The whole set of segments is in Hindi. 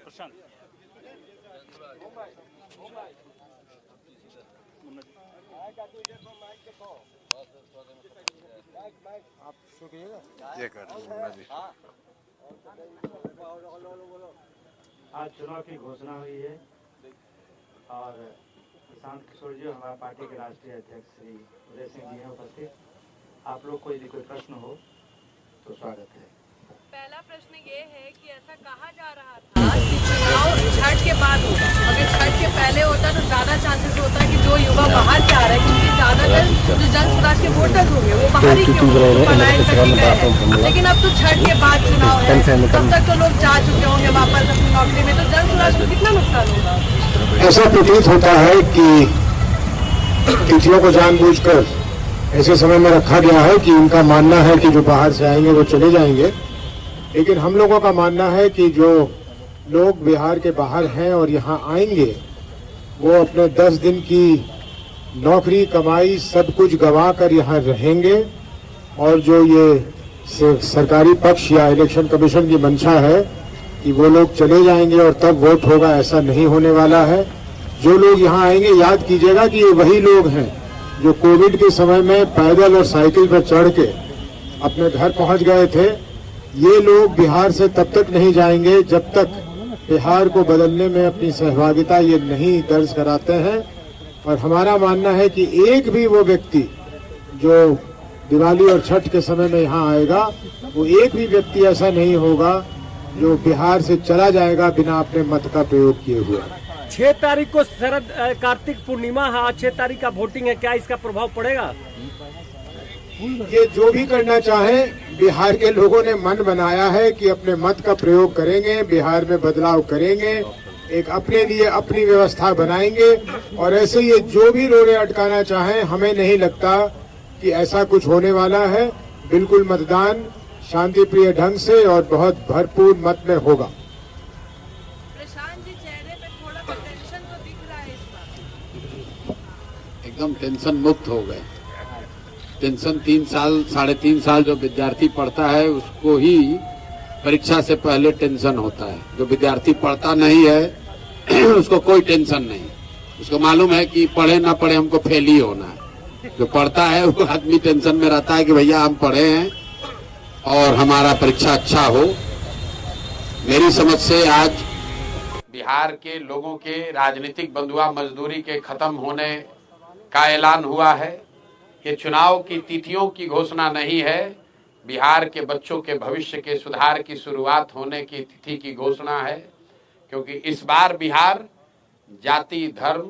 प्रशांत ये कर जी। आज चुनाव की घोषणा हुई है और प्रशांत किशोर जी हमारे पार्टी के राष्ट्रीय अध्यक्ष श्री उदय सिंह जी हैं उपस्थित। आप लोग को यदि कोई प्रश्न हो तो स्वागत है। पहला प्रश्न ये है कि ऐसा कहा जा रहा था कि चुनाव छठ के बाद होगा। अगर छठ के पहले होता तो ज्यादा चांसेस होता कि जो युवा बाहर से आ रहे हैं, क्योंकि ज्यादातर जो जन स्वराज के वोटर्स होंगे वो बाहर ही क्यों पलायन करके गए हैं। लेकिन अब तो छठ के बाद चुनाव है, तब तक तो लोग जा चुके होंगे वापस अपनी नौकरी में, तो जन स्वराज को कितना नुकसान होगा? ऐसा प्रतीत होता है कि तिथियों को जानबूझकर ऐसे समय में रखा गया है कि उनका मानना है कि जो बाहर से आएंगे वो चले जाएंगे। लेकिन हम लोगों का मानना है कि जो लोग बिहार के बाहर हैं और यहाँ आएंगे वो अपने 10 दिन की नौकरी कमाई सब कुछ गंवा कर यहाँ रहेंगे। और जो ये सरकारी पक्ष या इलेक्शन कमीशन की मंशा है कि वो लोग चले जाएंगे और तब वोट होगा, ऐसा नहीं होने वाला है। जो लोग यहाँ आएंगे, याद कीजिएगा कि ये वही लोग हैं जो कोविड के समय में पैदल और साइकिल पर चढ़ के अपने घर पहुंच गए थे। ये लोग बिहार से तब तक नहीं जाएंगे जब तक बिहार को बदलने में अपनी सहभागिता ये नहीं दर्ज कराते हैं। और हमारा मानना है कि एक भी वो व्यक्ति जो दिवाली और छठ के समय में यहाँ आएगा, वो एक भी व्यक्ति ऐसा नहीं होगा जो बिहार से चला जाएगा बिना अपने मत का प्रयोग किए हुए। 6 तारीख को शरद कार्तिक पूर्णिमा है, आज 6 तारीख का वोटिंग है, क्या इसका प्रभाव पड़ेगा? ये जो भी करना चाहें, बिहार के लोगों ने मन बनाया है कि अपने मत का प्रयोग करेंगे, बिहार में बदलाव करेंगे, एक अपने लिए अपनी व्यवस्था बनाएंगे। और ऐसे ये जो भी रोड़े अटकाना चाहें, हमें नहीं लगता कि ऐसा कुछ होने वाला है। बिल्कुल मतदान शांतिप्रिय ढंग से और बहुत भरपूर मत में होगा। प्रशांत जी, चेहरे पे थोड़ा सा टेंशन तो दिख रहा है इस बार। एकदम टेंशन मुक्त हो गए। टेंशन 3 साल 3.5 साल जो विद्यार्थी पढ़ता है उसको ही परीक्षा से पहले टेंशन होता है। जो विद्यार्थी पढ़ता नहीं है उसको कोई टेंशन नहीं। उसको मालूम है कि पढ़े ना पढ़े हमको फेल ही होना है। जो पढ़ता है वो आदमी टेंशन में रहता है कि भैया हम पढ़े हैं और हमारा परीक्षा अच्छा हो। मेरी समझ से आज बिहार के लोगों के राजनीतिक बंधुआ मजदूरी के खत्म होने का ऐलान हुआ है। ये चुनाव की तिथियों की घोषणा नहीं है, बिहार के बच्चों के भविष्य के सुधार की शुरुआत होने की तिथि की घोषणा है। क्योंकि इस बार बिहार जाति धर्म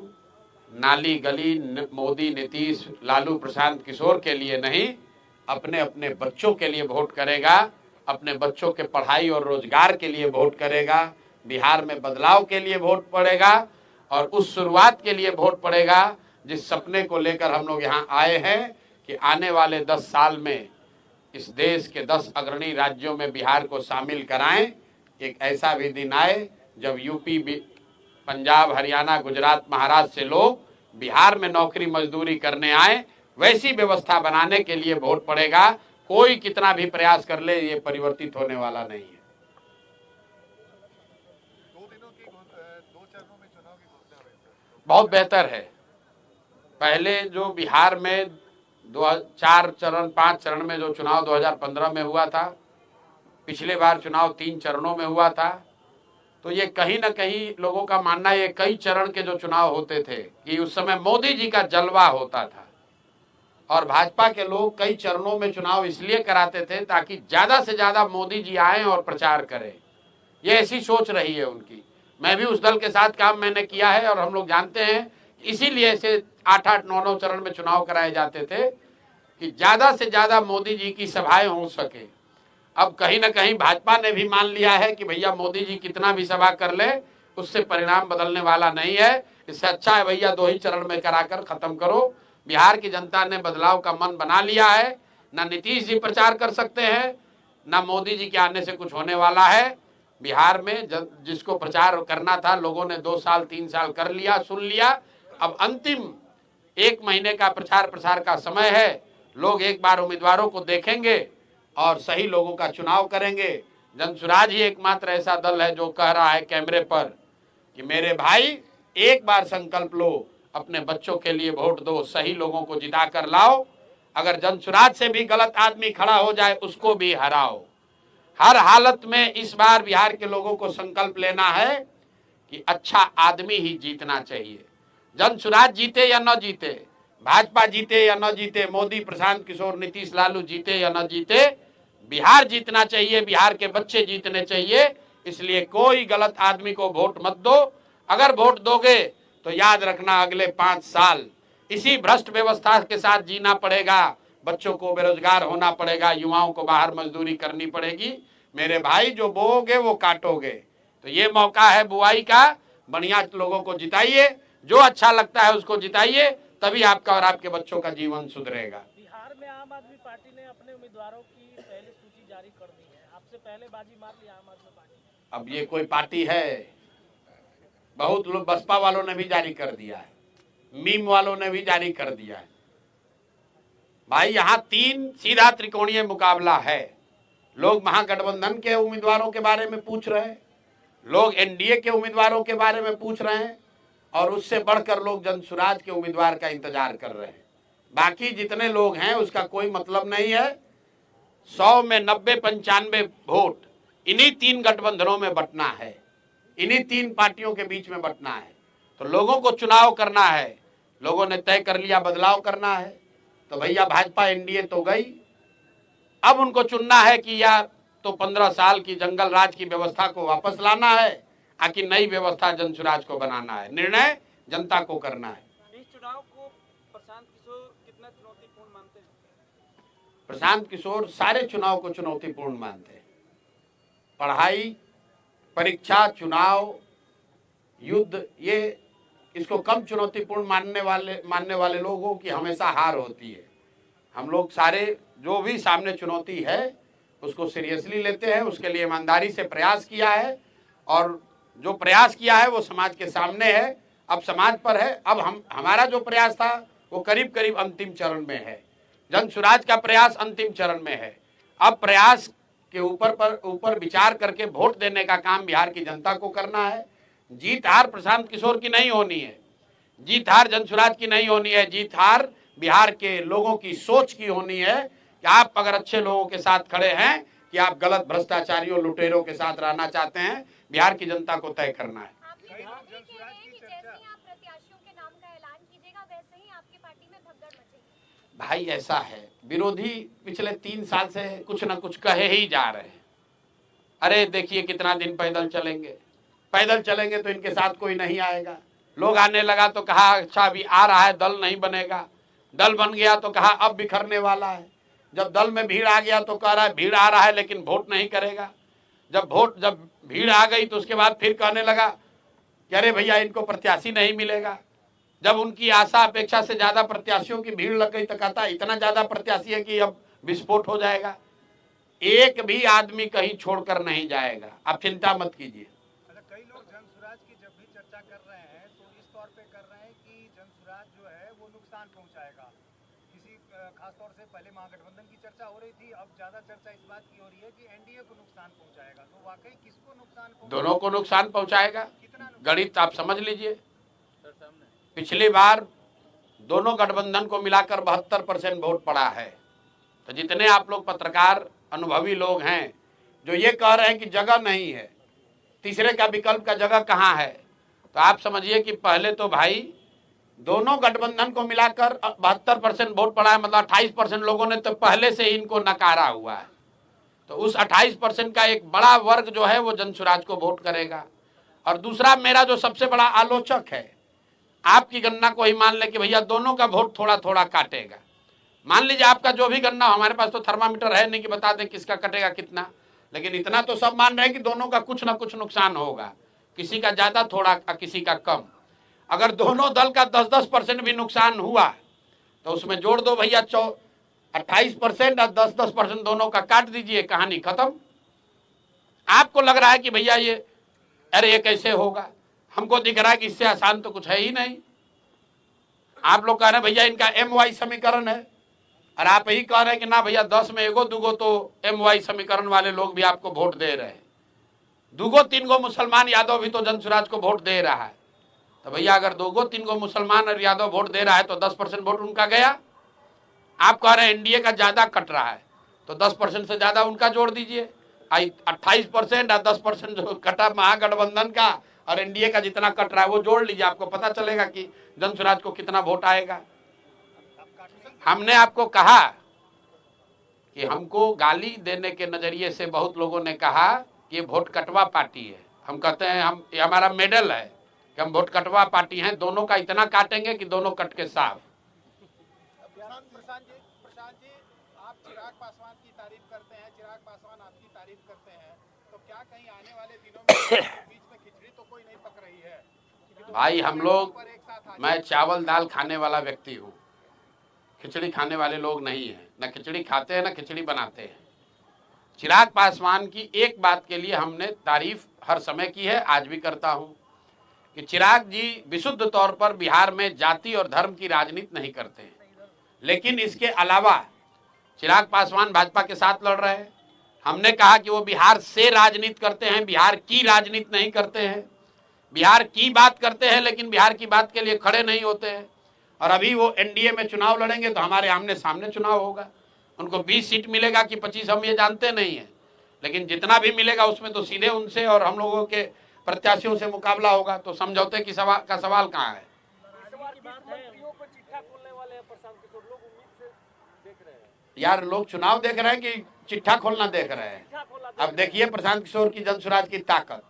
नाली गली मोदी नीतीश लालू प्रशांत किशोर के लिए नहीं, अपने अपने बच्चों के लिए वोट करेगा, अपने बच्चों के पढ़ाई और रोजगार के लिए वोट करेगा, बिहार में बदलाव के लिए वोट पड़ेगा और उस शुरुआत के लिए वोट पड़ेगा जिस सपने को लेकर हम लोग यहाँ आए हैं कि आने वाले 10 साल में इस देश के 10 अग्रणी राज्यों में बिहार को शामिल कराएं। एक ऐसा भी दिन आए जब यूपी पंजाब हरियाणा गुजरात महाराष्ट्र से लोग बिहार में नौकरी मजदूरी करने आए, वैसी व्यवस्था बनाने के लिए वोट पड़ेगा। कोई कितना भी प्रयास कर ले, ये परिवर्तित होने वाला नहीं है। 2 चरणों में चुनाव की घोषणा हुई। बहुत बेहतर है। पहले जो बिहार में 4 चरण 5 चरण में जो चुनाव 2015 में हुआ था, पिछले बार चुनाव 3 चरणों में हुआ था, तो ये कहीं ना कहीं लोगों का मानना है ये कई चरण के जो चुनाव होते थे कि उस समय मोदी जी का जलवा होता था और भाजपा के लोग कई चरणों में चुनाव इसलिए कराते थे ताकि ज्यादा से ज्यादा मोदी जी आए और प्रचार करें। ये ऐसी सोच रही है उनकी। मैं भी उस दल के साथ काम मैंने किया है और हम लोग जानते हैं, इसीलिए ऐसे 8-8 9-9 चरण में चुनाव कराए जाते थे कि ज्यादा से ज्यादा मोदी जी की सभाएं हो सके। अब कहीं ना कहीं भाजपा ने भी मान लिया है कि भैया मोदी जी कितना भी सभा कर ले उससे परिणाम बदलने वाला नहीं है, इससे अच्छा है भैया 2 ही चरण में कराकर खत्म करो। बिहार की जनता ने बदलाव का मन बना लिया है। ना नीतीश जी प्रचार कर सकते हैं, ना मोदी जी के आने से कुछ होने वाला है। बिहार में जिसको प्रचार करना था लोगों ने 2 साल 3 साल कर लिया, सुन लिया। अब अंतिम 1 महीने का प्रचार प्रसार का समय है। लोग एक बार उम्मीदवारों को देखेंगे और सही लोगों का चुनाव करेंगे। जनसुराज ही एकमात्र ऐसा दल है जो कह रहा है कैमरे पर कि मेरे भाई एक बार संकल्प लो, अपने बच्चों के लिए वोट दो, सही लोगों को जिता कर लाओ। अगर जनसुराज से भी गलत आदमी खड़ा हो जाए उसको भी हराओ। हर हालत में इस बार बिहार के लोगों को संकल्प लेना है कि अच्छा आदमी ही जीतना चाहिए। जनसुराज जीते या न जीते, भाजपा जीते या न जीते, मोदी, प्रशांत किशोर, नीतीश, लालू जीते या न जीते, बिहार जीतना चाहिए, बिहार के बच्चे जीतने चाहिए। इसलिए कोई गलत आदमी को वोट मत दो। अगर वोट दोगे तो याद रखना अगले 5 साल इसी भ्रष्ट व्यवस्था के साथ जीना पड़ेगा। बच्चों को बेरोजगार होना पड़ेगा, युवाओं को बाहर मजदूरी करनी पड़ेगी। मेरे भाई जो बोओगे वो काटोगे। तो ये मौका है बुआई का, बढ़िया लोगों को जिताइए, जो अच्छा लगता है उसको जिताइए, तभी आपका और आपके बच्चों का जीवन सुधरेगा। बिहार में आम आदमी पार्टी ने अपने उम्मीदवारों की पहली सूची जारी कर दी है, आपसे पहले बाजी मार ली आम आदमी पार्टी। अब ये कोई पार्टी है? बहुत लोग, बसपा वालों ने भी जारी कर दिया है, मीम वालों ने भी जारी कर दिया है। भाई यहाँ 3 सीधा त्रिकोणीय मुकाबला है। लोग महागठबंधन के उम्मीदवारों के बारे में पूछ रहे हैं, लोग एनडीए के उम्मीदवारों के बारे में पूछ रहे हैं, और उससे बढ़कर लोग जनसुराज के उम्मीदवार का इंतजार कर रहे हैं। बाकी जितने लोग हैं उसका कोई मतलब नहीं है। 100 में 90-95 वोट इन्हीं 3 गठबंधनों में बंटना है, इन्हीं 3 पार्टियों के बीच में बंटना है। तो लोगों को चुनाव करना है, लोगों ने तय कर लिया बदलाव करना है। तो भैया भाजपा एनडीए तो गई, अब उनको चुनना है कि या तो 15 साल की जंगल राज की व्यवस्था को वापस लाना है, आकि नई व्यवस्था जनसुराज को बनाना है। निर्णय जनता को करना है। इस चुनाव को प्रशांत किशोर कितना चुनौतीपूर्ण मानते हैं? प्रशांत किशोर सारे चुनाव को चुनौतीपूर्ण मानते हैं। पढ़ाई, परीक्षा, चुनाव, युद्ध, ये इसको कम चुनौतीपूर्ण मानने वाले लोगों की हमेशा हार होती है। हम लोग सारे जो भी सामने चुनौती है उसको सीरियसली लेते हैं, उसके लिए ईमानदारी से प्रयास किया है, और जो प्रयास किया है वो समाज के सामने है, अब समाज पर है। अब हमारा जो प्रयास था वो करीब करीब अंतिम चरण में है। जनसुराज का प्रयास अंतिम चरण में है। अब प्रयास के ऊपर विचार करके वोट देने का काम बिहार की जनता को करना है। जीत हार प्रशांत किशोर की नहीं होनी है, जीत हार जनसुराज की नहीं होनी है, जीत हार बिहार के लोगों की सोच की होनी है कि आप अगर अच्छे लोगों के साथ खड़े हैं कि आप गलत भ्रष्टाचारियों, लुटेरों के साथ रहना चाहते हैं, बिहार की जनता को तय करना है। भाई ऐसा है, विरोधी पिछले 3 साल से कुछ न कुछ कहे ही जा रहे हैं। अरे देखिए कितना दिन पैदल चलेंगे, पैदल चलेंगे तो इनके साथ कोई नहीं आएगा। लोग आने लगा तो कहा अच्छा अभी आ रहा है, दल नहीं बनेगा। दल बन गया तो कहा अब बिखरने वाला है। जब दल में भीड़ आ गया तो कह रहा है भीड़ आ रहा है लेकिन वोट नहीं करेगा। जब भीड़ आ गई तो उसके बाद फिर कहने लगा कि अरे भैया इनको प्रत्याशी नहीं मिलेगा। जब उनकी आशा अपेक्षा से ज्यादा प्रत्याशियों की भीड़ लग गई तो कहता इतना ज्यादा प्रत्याशी है कि अब विस्फोट हो जाएगा। एक भी आदमी कहीं छोड़कर नहीं जाएगा, आप चिंता मत कीजिए। कई लोग जनसुराज की जब भी चर्चा कर रहे हैं तो इस तौर पे कर रहे हैं कि जनसुराज जो है वो नुकसान पहुंचाएगा। किसी खास तौर से पहले महागठबंधन की चर्चा हो रही थी, अब ज्यादा चर्चा इस बात की हो रही है कि एनडीए को नुकसान पहुंचाएगा। तो वाकई किसको नुकसान पहुंचाएगा? दोनों को नुकसान पहुंचाएगा। गणित आप समझ लीजिए, पिछली बार दोनों गठबंधन को मिलाकर 72% वोट पड़ा है। तो जितने आप लोग पत्रकार अनुभवी लोग हैं जो ये कह रहे हैं कि जगह नहीं है, तीसरे का विकल्प का जगह कहाँ है, तो आप समझिए कि पहले तो भाई दोनों गठबंधन को मिलाकर 72% वोट पड़ा है, मतलब 28% लोगों ने तो पहले से ही इनको नकारा हुआ है। तो उस 28% का एक बड़ा वर्ग जो है वो जनसुराज को वोट करेगा। और दूसरा, मेरा जो सबसे बड़ा आलोचक है, आपकी गणना को ही मान ले कि भैया दोनों का वोट थोड़ा थोड़ा काटेगा। मान लीजिए आपका जो भी गणना, हमारे पास तो थर्मामीटर है नहीं कि बता दें किसका कटेगा कितना, लेकिन इतना तो सब मान रहे हैं कि दोनों का कुछ ना कुछ नुकसान होगा, किसी का ज्यादा थोड़ा किसी का कम। अगर दोनों दल का 10-10% भी नुकसान हुआ तो उसमें जोड़ दो भैया 28% और 10-10% दोनों का काट दीजिए, कहानी खत्म। आपको लग रहा है कि भैया ये अरे ये कैसे होगा, हमको दिख रहा है कि इससे आसान तो कुछ है ही नहीं। आप लोग कह रहे हैं भैया इनका MY समीकरण है, और आप यही कह रहे हैं कि ना भैया 10 में एगो दूगो तो MY समीकरण वाले लोग भी आपको वोट दे रहे हैं, दूगो तीन गो मुसलमान यादव भी तो जनसुराज को वोट दे रहा है। तो भैया अगर दूगो तीन गो मुसलमान और यादव वोट दे रहा है तो 10% वोट उनका गया। आप कह रहे हैं एनडीए का ज्यादा कट रहा है, तो 10% से ज्यादा उनका जोड़ दीजिए। 28% और 10% जो कटा महागठबंधन का और एनडीए का जितना कट रहा है वो जोड़ लीजिए, आपको पता चलेगा कि जनसुराज को कितना वोट आएगा। हमने आपको कहा कि हमको गाली देने के नजरिए से बहुत लोगों ने कहा कि ये वोट कटवा पार्टी है। हम कहते हैं हम, ये हमारा मेडल है कि हम वोट कटवा पार्टी हैं, दोनों का इतना काटेंगे कि दोनों कट के साफ। प्रशांत जी, आप चिराग पासवान की तारीफ करते हैं, चिराग पासवान आपकी तारीफ करते हैं, तो क्या कहीं आने वाले दिनों में बीच में खिचड़ी तो कोई नहीं पक रही है? भाई हम लोग, मैं चावल दाल खाने वाला व्यक्ति हूँ, खिचड़ी खाने वाले लोग नहीं हैं। न खिचड़ी खाते हैं न खिचड़ी बनाते हैं। चिराग पासवान की एक बात के लिए हमने तारीफ हर समय की है, आज भी करता हूँ, कि चिराग जी विशुद्ध तौर पर बिहार में जाति और धर्म की राजनीति नहीं करते हैं। लेकिन इसके अलावा चिराग पासवान भाजपा के साथ लड़ रहे हैं। हमने कहा कि वो बिहार से राजनीति करते हैं, बिहार की राजनीति नहीं करते हैं। बिहार की बात करते हैं लेकिन बिहार की बात के लिए खड़े नहीं होते हैं। और अभी वो एनडीए में चुनाव लड़ेंगे तो हमारे आमने सामने चुनाव होगा। उनको 20 सीट मिलेगा कि 25 हम ये जानते नहीं है, लेकिन जितना भी मिलेगा उसमें तो सीधे उनसे और हम लोगों के प्रत्याशियों से मुकाबला होगा। तो समझौते की सवाल कहाँ है? यार लोग चुनाव देख रहे हैं कि चिट्ठा खोलना देख रहे हैं? अब देखिए प्रशांत किशोर की जनसुराज की ताकत,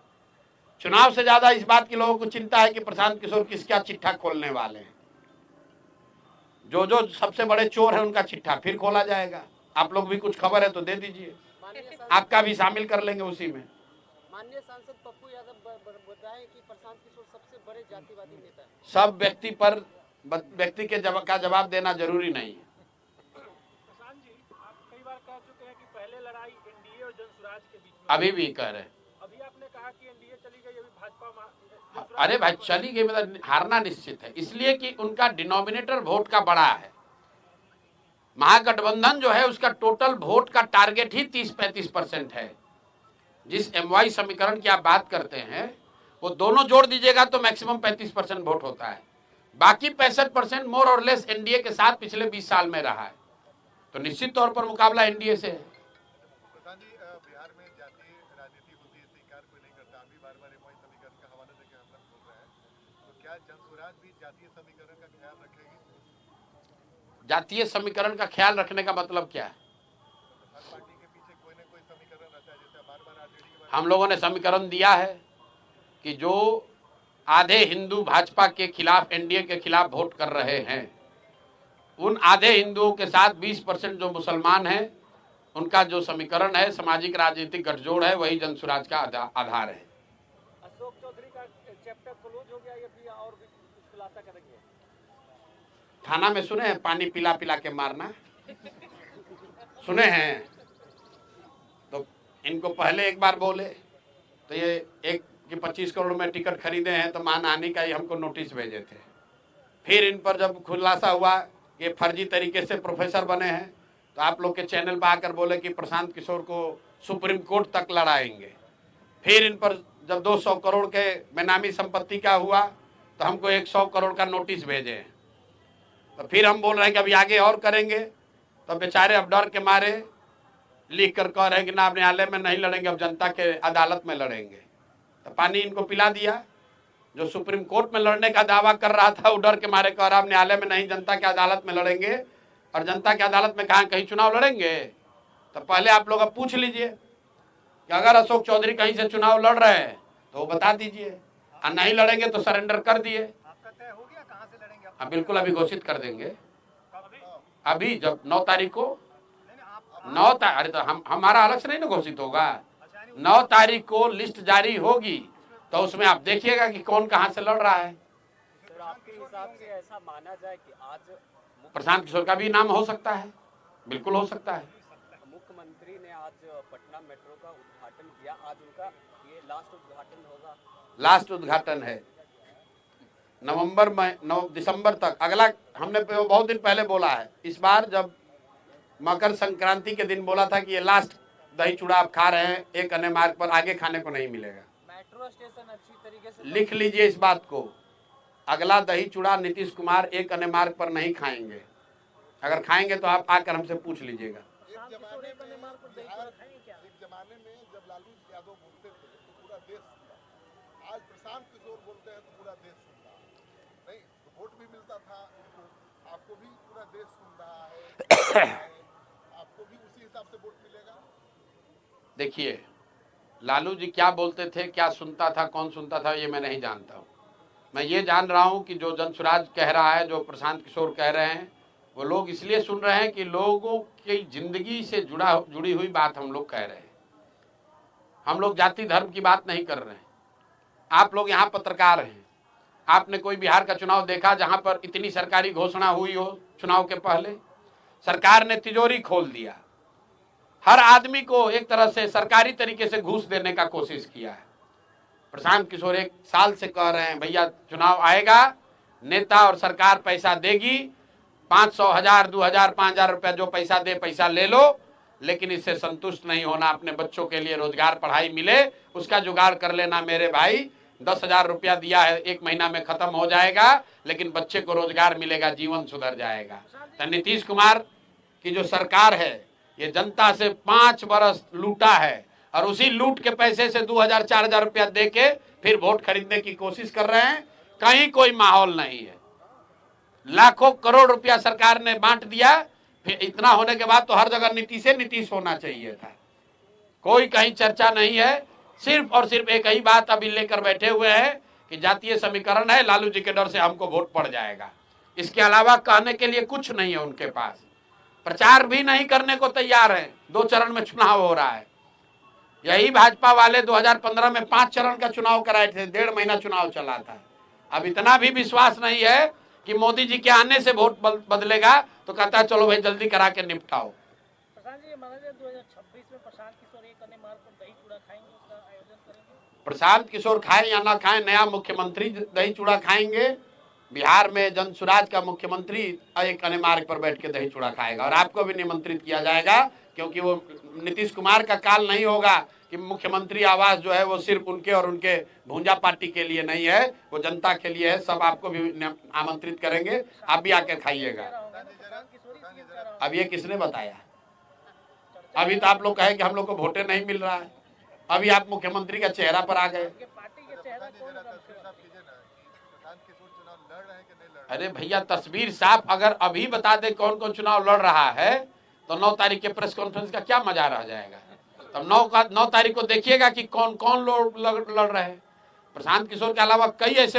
चुनाव से ज्यादा इस बात की लोगों को चिंता है कि प्रशांत किशोर किसका चिट्ठा खोलने वाले हैं। जो जो सबसे बड़े चोर है उनका चिट्ठा फिर खोला जाएगा। आप लोग भी कुछ खबर है तो दे दीजिए, आपका भी शामिल कर लेंगे उसी में। माननीय सांसद पप्पू यादव बताएं कि प्रशांत किशोर सबसे बड़े जातिवादी नेता हैं। सब व्यक्ति के जवाब देना जरूरी नहीं है। प्रशांत जी, आप कई बार कह चुके हैं कि पहले लड़ाई एनडीए और जनसुराज के बीच में, अभी भी कह रहे हैं। अभी आपने कहा कि एनडीए चली गई, अभी भाजपा अरे भाई चली गई मतलब हारना निश्चित है, इसलिए कि उनका डिनोमिनेटर वोट का बड़ा है। महागठबंधन जो है उसका टोटल वोट का टारगेट ही 30-35% है। जिस MY समीकरण की आप बात करते हैं वो दोनों जोड़ दीजिएगा तो मैक्सिमम 35% वोट होता है। बाकी 65% मोर और लेस एनडीए के साथ पिछले 20 साल में रहा है। तो निश्चित तौर पर मुकाबला एनडीए से है। बिहार में जातीय राजनीति होती है, स्वीकार कोई नहीं करता। अभी बार-बार MY समीकरण का हवाला देकर हम लोग बोल रहे हैं, तो क्या जनसुराज भी जातीय समीकरण का ख्याल रखेगी? जातीय समीकरण का ख्याल रखने का मतलब क्या है? हर पार्टी के पीछे कोई ना कोई समीकरण रहता है, जैसे बार-बार आरजेडी के हम लोगों ने समीकरण दिया है कि जो आधे हिंदू भाजपा के खिलाफ एनडीए के खिलाफ वोट कर रहे हैं, उन आधे हिंदुओं के साथ 20% जो मुसलमान हैं उनका जो समीकरण है, सामाजिक राजनीतिक गठजोड़ है, वही जनसुराज का आधार है। अशोक चौधरी का चैप्टर क्लोज हो गया या फिर और भी कुछ खुलासा करेंगे? थाना में सुने हैं पानी पिला पिला के मारना, सुने हैं? तो इनको पहले एक बार बोले तो ये एक कि 25 करोड़ में टिकट खरीदे हैं तो मानहानि का ही हमको नोटिस भेजे थे। फिर इन पर जब खुलासा हुआ कि फर्जी तरीके से प्रोफेसर बने हैं तो आप लोग के चैनल पर आकर बोले कि प्रशांत किशोर को सुप्रीम कोर्ट तक लड़ाएंगे। फिर इन पर जब 200 करोड़ के बेनामी संपत्ति का हुआ तो हमको 100 करोड़ का नोटिस भेजे। तो फिर हम बोल रहे हैं कि अभी आगे और करेंगे, तो बेचारे अब डर के मारे लिख कर कह रहे हैं कि ना अब न्यायालय में नहीं लड़ेंगे, अब जनता के अदालत में लड़ेंगे। तो पानी इनको पिला दिया। जो सुप्रीम कोर्ट में लड़ने का दावा कर रहा था वो डर के मारे कह रहा अब न्यायालय में नहीं, जनता के अदालत में लड़ेंगे। और जनता के अदालत में कहाँ कहीं चुनाव लड़ेंगे? तो पहले आप लोग अब पूछ लीजिए कि अगर अशोक चौधरी कहीं से चुनाव लड़ रहे हैं तो वो बता दीजिए, और नहीं लड़ेंगे तो सरेंडर कर दिए। आपका तय हो गया कहाँ से लड़ेंगे? हाँ बिल्कुल, अभी घोषित कर देंगे। अभी जब 9 तारीख को 9 तारीख, अरे तो हमारा अलग से नहीं ना घोषित होगा। 9 तारीख को लिस्ट जारी होगी तो उसमें आप देखिएगा कि कौन कहाँ से लड़ रहा है। सर, आपके हिसाब से ऐसा माना जाए कि आज प्रशांत किशोर का भी नाम हो सकता है, बिल्कुल हो सकता है। मुख्यमंत्री ने आज पटना मेट्रो का उद्घाटन किया, आज उनका ये लास्ट उद्घाटन होगा? लास्ट उद्घाटन है नवंबर में, 9 दिसंबर तक। अगला हमने बहुत दिन पहले बोला है, इस बार जब मकर संक्रांति के दिन बोला था कि ये लास्ट दही चूड़ा आप खा रहे हैं, एक अन्य मार्ग पर आगे खाने को नहीं मिलेगा। मेट्रो स्टेशन अच्छी तरीके से लिख लीजिए इस बात को, अगला दही चूड़ा नीतीश कुमार एक अन्य मार्ग पर नहीं खाएंगे। अगर खाएंगे तो आप आकर हमसे पूछ लीजिएगा। प्रशांत किशोर एक अन्य मार्ग पर दही चूड़ा खाएंगे क्या? एक जमाने में जब लालू यादव बोलते थे तो पूरा देश सुनता। आज प्रशांत किशोर बोलते हैं तो पूरा देश सुनता नहीं, तो वोट भी मिलता था उनको। आपको भी पूरा देश सुन रहा है, आपको भी उसी हिसाब से वोट मिलेगा। देखिए, लालू जी क्या बोलते थे, क्या सुनता था, कौन सुनता था, ये मैं नहीं जानता हूँ। मैं ये जान रहा हूँ कि जो जनसुराज कह रहा है, जो प्रशांत किशोर कह रहे हैं, वो लोग इसलिए सुन रहे हैं कि लोगों की जिंदगी से जुड़ी हुई बात हम लोग कह रहे हैं। हम लोग जाति धर्म की बात नहीं कर रहे हैं। आप लोग यहाँ पत्रकार हैं, आपने कोई बिहार का चुनाव देखा जहाँ पर इतनी सरकारी घोषणा हुई हो? चुनाव के पहले सरकार ने तिजोरी खोल दिया, हर आदमी को एक तरह से सरकारी तरीके से घूस देने का कोशिश किया है। प्रशांत किशोर 1 साल से कह रहे हैं भैया चुनाव आएगा, नेता और सरकार पैसा देगी, 500, 1000, 2000, 5000 रुपया जो पैसा दे पैसा ले लो, लेकिन इससे संतुष्ट नहीं होना। अपने बच्चों के लिए रोजगार पढ़ाई मिले उसका जुगाड़ कर लेना मेरे भाई। 10,000 रुपया दिया है, 1 महीना में खत्म हो जाएगा, लेकिन बच्चे को रोजगार मिलेगा, जीवन सुधर जाएगा। तो नीतीश कुमार की जो सरकार है ये जनता से 5 बरस लूटा है और उसी लूट के पैसे से 2000, 4000 रुपया दे के फिर वोट खरीदने की कोशिश कर रहे हैं। कहीं कोई माहौल नहीं है। लाखों करोड़ रुपया सरकार ने बांट दिया, फिर इतना होने के बाद तो हर जगह नीतीश होना चाहिए था। कोई कहीं चर्चा नहीं है, सिर्फ और सिर्फ एक ही बात अभी लेकर बैठे हुए हैं कि जातीय समीकरण है, लालू जी के डर से हमको वोट पड़ जाएगा। इसके अलावा कहने के लिए कुछ नहीं है उनके पास। प्रचार भी नहीं करने को तैयार है। 2 चरण में चुनाव हो रहा है। यही भाजपा वाले 2015 में 5 चरण का चुनाव कराए थे, 1.5 महीना चुनाव चला था। अब इतना भी विश्वास नहीं है कि मोदी जी के आने से वोट बदलेगा, तो कहता है चलो भाई जल्दी करा के निपटाओ। प्रशांत जी, माना जाए 2026 में प्रशांत किशोर एक अन्य मार्ग पर दही चूड़ा खाएंगे, उसका आयोजन करेंगे? प्रशांत किशोर खाएं या ना खाएं, नया मुख्यमंत्री दही चूड़ा खाएंगे। बिहार में जनसुराज का मुख्यमंत्री एक अन्य मार्ग पर बैठ के दही चूड़ा खाएगा और आपको भी निमंत्रित किया जाएगा, क्योंकि वो नीतीश कुमार का काल नहीं होगा कि मुख्यमंत्री आवास जो है वो सिर्फ उनके और उनके भूंजा पार्टी के लिए नहीं है, वो जनता के लिए है। सब आपको भी आमंत्रित करेंगे, आप भी आकर खाइएगा। अब ये किसने बताया? अभी तो आप लोग कहे कि हम लोग को वोटें नहीं मिल रहा है, अभी आप मुख्यमंत्री का चेहरा पर आ गए। अरे भैया तस्वीर साफ अगर अभी बता दे कौन कौन चुनाव लड़ रहा है तो 9 तारीख के प्रेस कॉन्फ्रेंस का क्या मजा रह जाएगा। तब 9 तारीख को देखिएगा कि कौन कौन लोग लड़ रहे हैं। प्रशांत किशोर के अलावा कई ऐसे